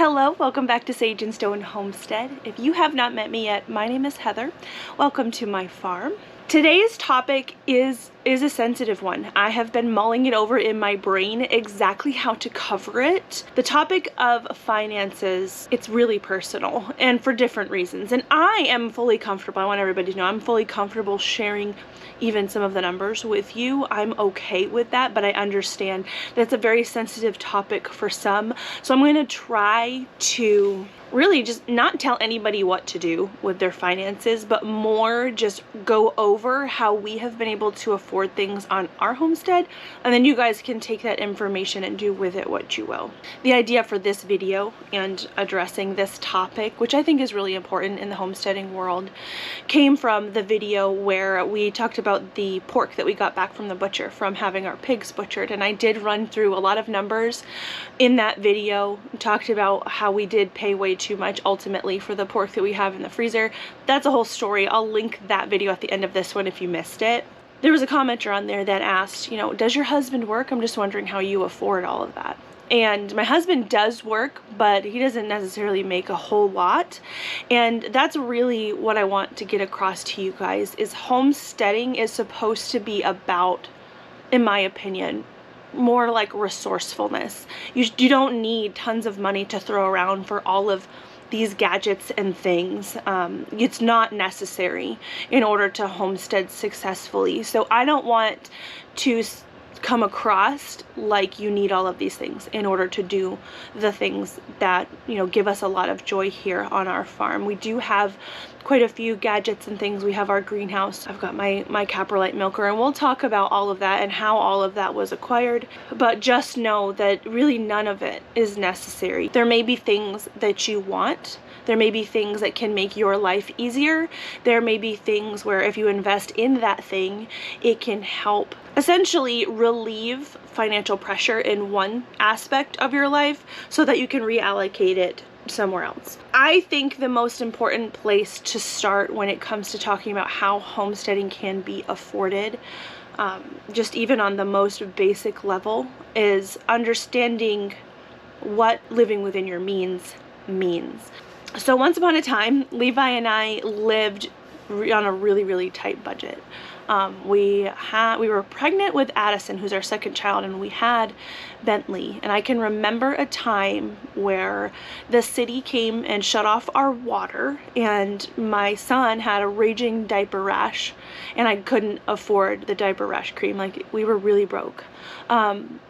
Hello, welcome back to Sage and Stone Homestead. If you have not met me yet, my name is Heather. Welcome to my farm. Today's topic is a sensitive one. I have been mulling it over in my brain exactly how to cover it. The topic of finances, it's really personal and for different reasons. And I am fully comfortable. I want everybody to know I'm fully comfortable sharing even some of the numbers with you. I'm okay with that, but I understand that it's a very sensitive topic for some. So I'm going to try to really just not tell anybody what to do with their finances, but more just go over how we have been able to afford things on our homestead, and then you guys can take that information and do with it what you will. The idea for this video and addressing this topic, which I think is really important in the homesteading world, came from the video where we talked about the pork that we got back from the butcher from having our pigs butchered, and I did run through a lot of numbers in that video. We talked about how we did pay way too much ultimately for the pork that we have in the freezer. That's a whole story. I'll link that video at the end of this one if you missed it. There was a commenter on there that asked, does your husband work? I'm just wondering how you afford all of that. And my husband does work, but he doesn't necessarily make a whole lot. And that's really what I want to get across to you guys, is homesteading is supposed to be about, in my opinion, more like resourcefulness. You don't need tons of money to throw around for all of these gadgets and things. It's not necessary in order to homestead successfully. So I don't want to come across like you need all of these things in order to do the things that give us a lot of joy here on our farm. We do have quite a few gadgets and things. We have our greenhouse. I've got my caprolite milker, and we'll talk about all of that and how all of that was acquired, but just know that really none of it is necessary. There may be things that you want. There may be things that can make your life easier. There may be things where if you invest in that thing, it can help essentially relieve financial pressure in one aspect of your life so that you can reallocate it somewhere else. I think the most important place to start when it comes to talking about how homesteading can be afforded, just even on the most basic level, is understanding what living within your means means. So once upon a time, Levi and I lived on a really, really tight budget. We were pregnant with Addison, who's our second child, and we had Bentley. And I can remember a time where the city came and shut off our water, and my son had a raging diaper rash, and I couldn't afford the diaper rash cream. Like, we were really broke.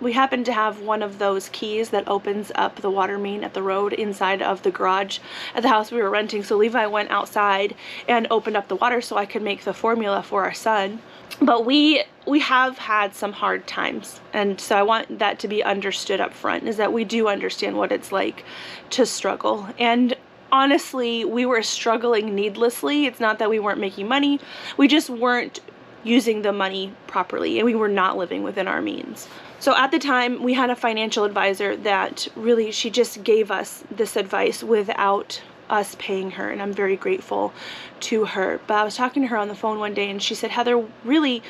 We happened to have one of those keys that opens up the water main at the road inside of the garage at the house we were renting. So Levi went outside and opened up the water so I could make the formula for our son. But we have had some hard times, and so I want that to be understood up front, is that we do understand what it's like to struggle. And honestly, we were struggling needlessly. It's not that we weren't making money, we just weren't using the money properly, and we were not living within our means. So at the time, we had a financial advisor that really, she just gave us this advice without us paying her, and I'm very grateful to her. But I was talking to her on the phone one day, and she said, Heather, really,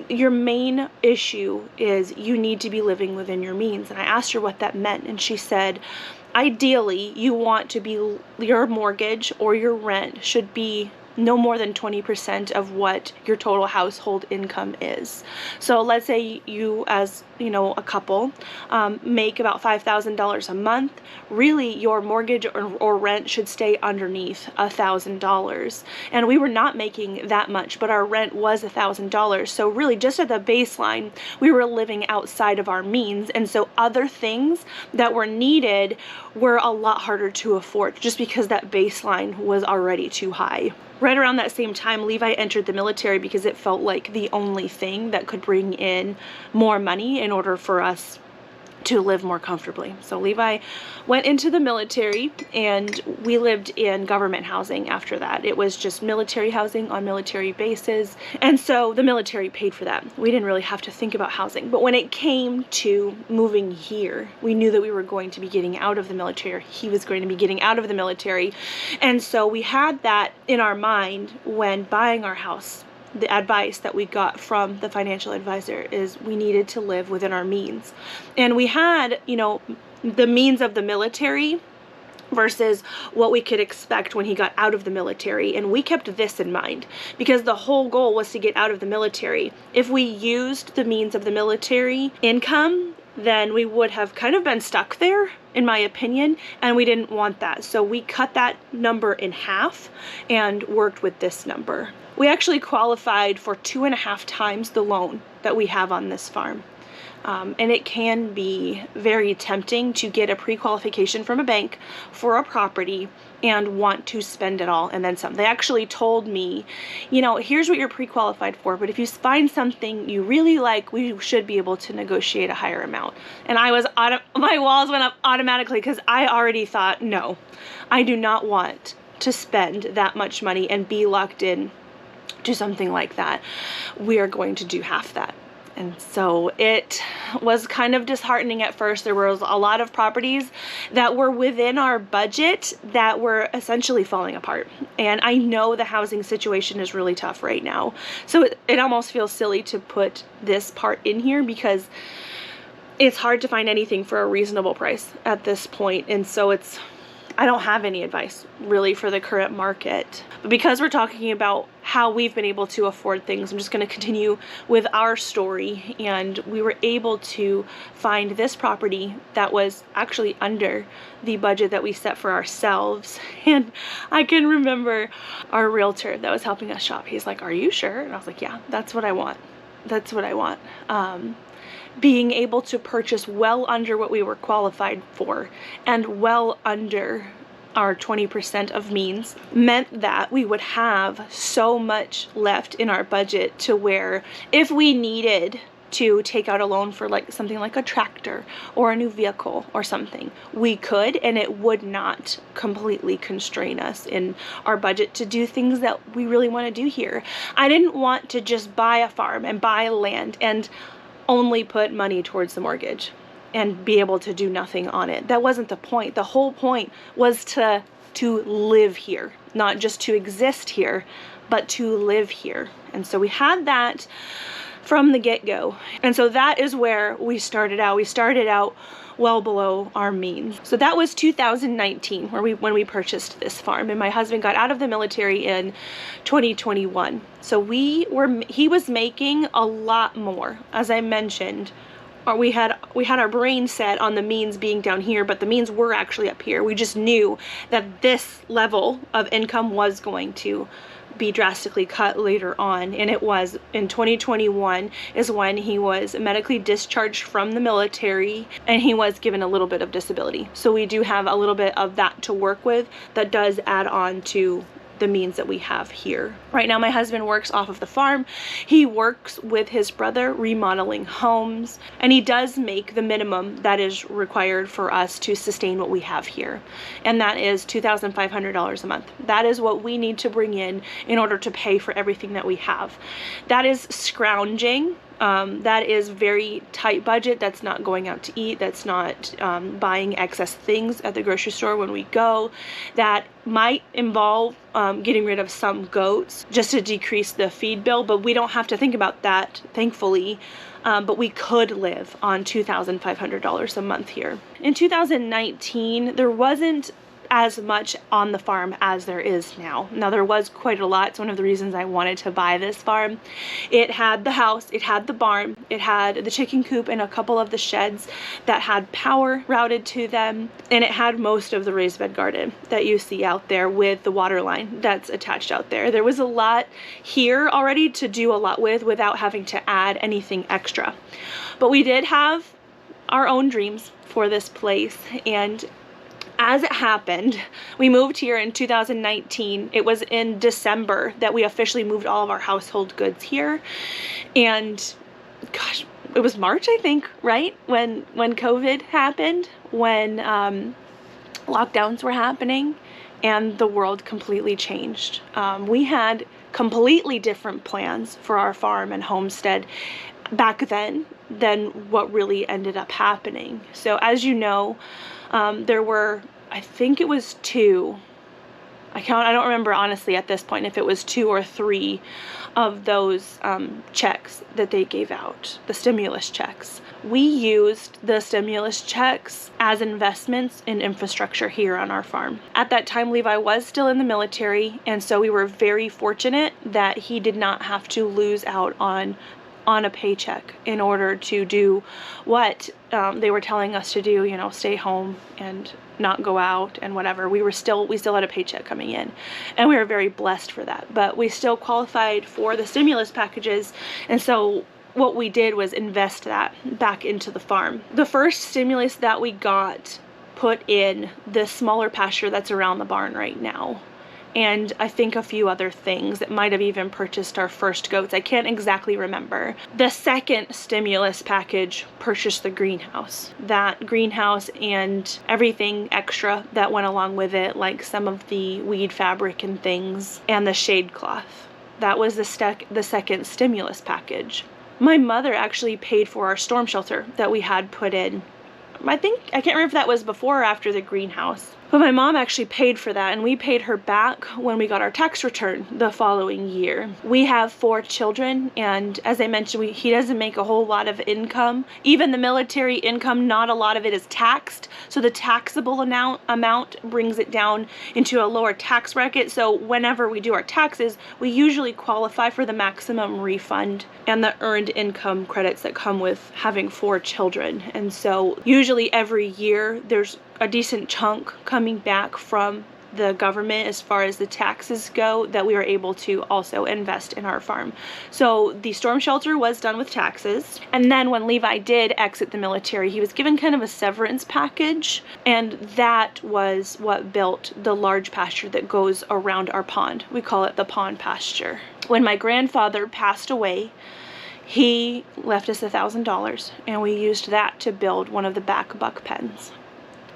your main issue is you need to be living within your means. And I asked her what that meant, and she said, ideally, you want to be, your mortgage or your rent should be no more than 20% of what your total household income is. So let's say you, as a couple, make about $5,000 a month. Really, your mortgage or rent should stay underneath $1,000. And we were not making that much, but our rent was $1,000. So really, just at the baseline, we were living outside of our means. And so other things that were needed were a lot harder to afford, just because that baseline was already too high. Right around that same time, Levi entered the military because it felt like the only thing that could bring in more money in order for us to live more comfortably. So Levi went into the military, and we lived in government housing after that. It was just military housing on military bases, and so the military paid for that. We didn't really have to think about housing. But when it came to moving here, we knew that we were going to be getting out of the military, or he was going to be getting out of the military, and so we had that in our mind when buying our house. The advice that we got from the financial advisor is we needed to live within our means. And we had, the means of the military, versus what we could expect when he got out of the military. And we kept this in mind because the whole goal was to get out of the military. If we used the means of the military income, then we would have kind of been stuck there, in my opinion, and we didn't want that. So we cut that number in half and worked with this number. We actually qualified for 2.5 times the loan that we have on this farm. And it can be very tempting to get a pre-qualification from a bank for a property and want to spend it all and then some. They actually told me, you know, here's what you're pre-qualified for, but if you find something you really like, we should be able to negotiate a higher amount. And my walls went up automatically because I already thought, no, I do not want to spend that much money and be locked in to something like that. We are going to do half that. And so it was kind of disheartening at first. There was a lot of properties that were within our budget that were essentially falling apart. And I know the housing situation is really tough right now. So it almost feels silly to put this part in here because it's hard to find anything for a reasonable price at this point. And so I don't have any advice really for the current market. But because we're talking about how we've been able to afford things, I'm just going to continue with our story. And we were able to find this property that was actually under the budget that we set for ourselves. And I can remember our realtor that was helping us shop. He's like, "Are you sure?" And I was like, "Yeah, that's what I want. That's what I want." Being able to purchase well under what we were qualified for and well under our 20% of means meant that we would have so much left in our budget to where if we needed to take out a loan for like something like a tractor or a new vehicle or something, we could, and it would not completely constrain us in our budget to do things that we really want to do here. I didn't want to just buy a farm and buy land and only put money towards the mortgage and be able to do nothing on it. That wasn't the point. The whole point was to live here, not just to exist here, but to live here. And so we had that from the get-go. And so that is where we started out. We started out well below our means. So that was 2019 when we purchased this farm, and my husband got out of the military in 2021. So he was making a lot more. As I mentioned, we had our brain set on the means being down here, but the means were actually up here. We just knew that this level of income was going to be drastically cut later on, and it was in 2021 is when he was medically discharged from the military and he was given a little bit of disability. So we do have a little bit of that to work with that does add on to the means that we have here. Right now my husband works off of the farm. He works with his brother remodeling homes, and he does make the minimum that is required for us to sustain what we have here, and that is $2,500 a month. That is what we need to bring in order to pay for everything that we have. That is scrounging. That is very tight budget. That's not going out to eat. That's not buying excess things at the grocery store when we go. That might involve getting rid of some goats just to decrease the feed bill, but we don't have to think about that, thankfully. But we could live on $2,500 a month here. In 2019, there wasn't as much on the farm as there is now. Now there was quite a lot. It's one of the reasons I wanted to buy this farm. It had the house, it had the barn, it had the chicken coop and a couple of the sheds that had power routed to them, and it had most of the raised bed garden that you see out there with the water line that's attached out there. There was a lot here already to do a lot with without having to add anything extra. But we did have our own dreams for this place, and as it happened, we moved here in 2019. It was in December that we officially moved all of our household goods here. And gosh, it was March, I think, right? When COVID happened, when lockdowns were happening and the world completely changed. We had completely different plans for our farm and homestead back then than what really ended up happening. So as you know, there were, I think it was two I don't remember honestly at this point if it was 2 or 3 of those checks that they gave out, the stimulus checks. We used the stimulus checks as investments in infrastructure here on our farm. At that time, Levi was still in the military, and so we were very fortunate that he did not have to lose out on a paycheck in order to do what they were telling us to do, you know, stay home and not go out and whatever. We still had a paycheck coming in, and we were very blessed for that. But we still qualified for the stimulus packages, and so what we did was invest that back into the farm. The first stimulus that we got put in the smaller pasture that's around the barn right now, and I think a few other things. It might have even purchased our first goats. I can't exactly remember. The second stimulus package purchased the greenhouse. That greenhouse and everything extra that went along with it, like some of the weed fabric and things, and the shade cloth. That was the second stimulus package. My mother actually paid for our storm shelter that we had put in. I can't remember if that was before or after the greenhouse. But my mom actually paid for that, and we paid her back when we got our tax return the following year. We have 4 children, and as I mentioned, he doesn't make a whole lot of income. Even the military income, not a lot of it is taxed, so the taxable amount brings it down into a lower tax bracket. So whenever we do our taxes, we usually qualify for the maximum refund and the earned income credits that come with having 4 children. And so usually every year there's a decent chunk coming back from the government as far as the taxes go that we were able to also invest in our farm. So the storm shelter was done with taxes, and then when Levi did exit the military, he was given kind of a severance package, and that was what built the large pasture that goes around our pond. We call it the pond pasture. When my grandfather passed away, he left us $1,000, and we used that to build one of the back buck pens.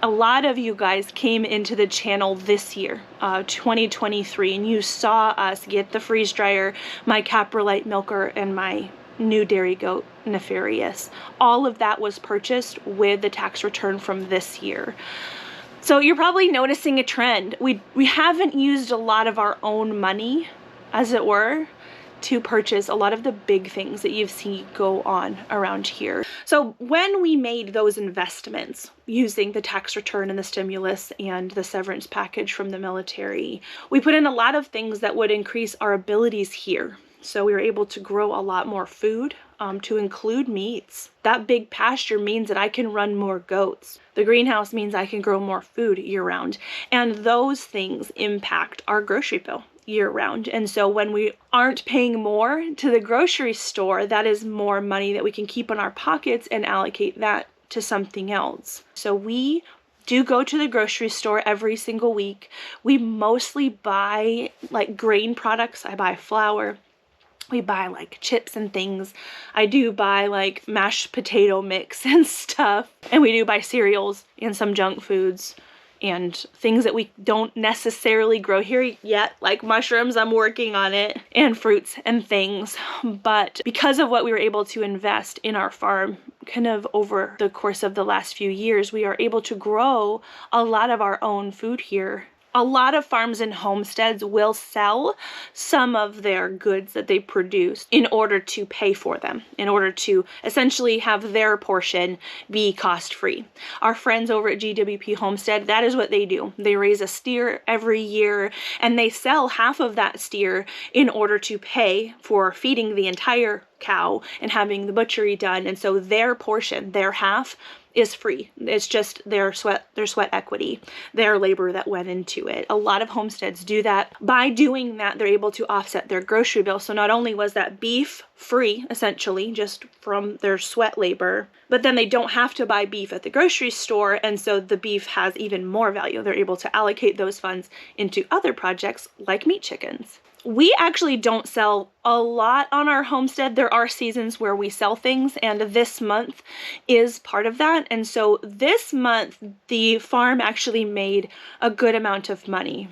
A lot of you guys came into the channel this year, 2023, and you saw us get the freeze dryer, my caprolite milker, and my new dairy goat, Nefarious. All of that was purchased with the tax return from this year. So you're probably noticing a trend. We haven't used a lot of our own money, as it were, to purchase a lot of the big things that you've seen go on around here. So when we made those investments using the tax return and the stimulus and the severance package from the military, we put in a lot of things that would increase our abilities here. So we were able to grow a lot more food, to include meats. That big pasture means that I can run more goats. The greenhouse means I can grow more food year round. And those things impact our grocery bill year round. And so when we aren't paying more to the grocery store, that is more money that we can keep in our pockets and allocate that to something else. So we do go to the grocery store every single week. We mostly buy like grain products. I buy flour. We buy like chips and things. I do buy like mashed potato mix and stuff. And we do buy cereals and some junk foods and things that we don't necessarily grow here yet, like mushrooms. I'm working on it, and fruits and things. But because of what we were able to invest in our farm kind of over the course of the last few years, we are able to grow a lot of our own food here. A lot of farms and homesteads will sell some of their goods that they produce in order to pay for them, in order to essentially have their portion be cost-free. Our friends over at GWP Homestead, that is what they do. They raise a steer every year, and they sell half of that steer in order to pay for feeding the entire cow and having the butchery done. And so their portion, their half, is free. It's just their sweat equity, their labor that went into it. A lot of homesteads do that. By doing that, they're able to offset their grocery bill. So not only was that beef free, essentially, just from their sweat labor, but then they don't have to buy beef at the grocery store, and so the beef has even more value. They're able to allocate those funds into other projects like meat chickens. We actually don't sell a lot on our homestead. There are seasons where we sell things, and this month is part of that. And so this month, the farm actually made a good amount of money,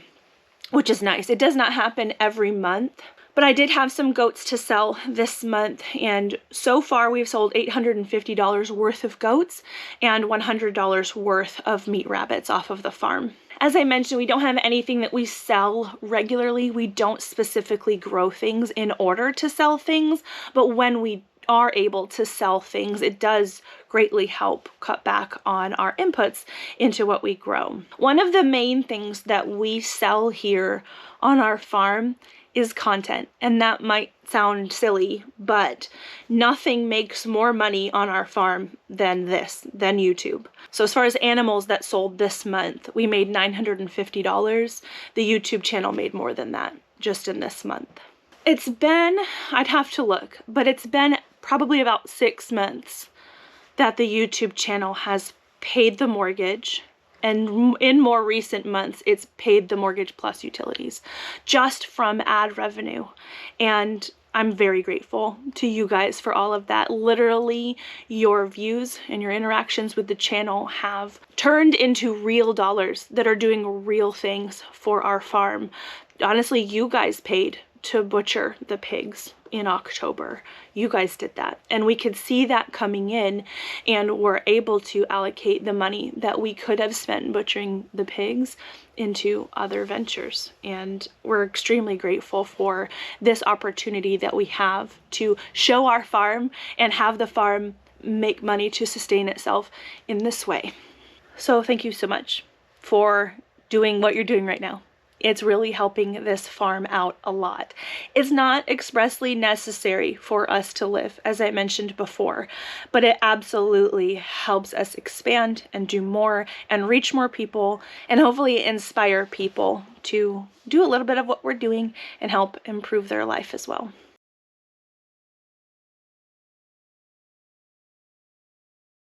which is nice. It does not happen every month, but I did have some goats to sell this month, and so far we've sold $850 worth of goats and $100 worth of meat rabbits off of the farm. As I mentioned, we don't have anything that we sell regularly. We don't specifically grow things in order to sell things, but when we are able to sell things, it does greatly help cut back on our inputs into what we grow. One of the main things that we sell here on our farm is content, and that might sound silly, but nothing makes more money on our farm than YouTube. So as far as animals that sold this month, we made $950. The YouTube channel made more than that just in this month. It's been, I'd have to look, but it's been probably about 6 months that the YouTube channel has paid the mortgage, and in more recent months it's paid the mortgage plus utilities just from ad revenue. And I'm very grateful to you guys for all of that. Literally, your views and your interactions with the channel have turned into real dollars that are doing real things for our farm. Honestly, you guys paid to butcher the pigs in October. You guys did that, and we could see that coming in, and we're able to allocate the money that we could have spent butchering the pigs into other ventures. And we're extremely grateful for this opportunity that we have to show our farm and have the farm make money to sustain itself in this way. So thank you so much for doing what you're doing right now. It's really helping this farm out a lot. It's not expressly necessary for us to live, as I mentioned before, but it absolutely helps us expand and do more and reach more people, and hopefully inspire people to do a little bit of what we're doing and help improve their life as well.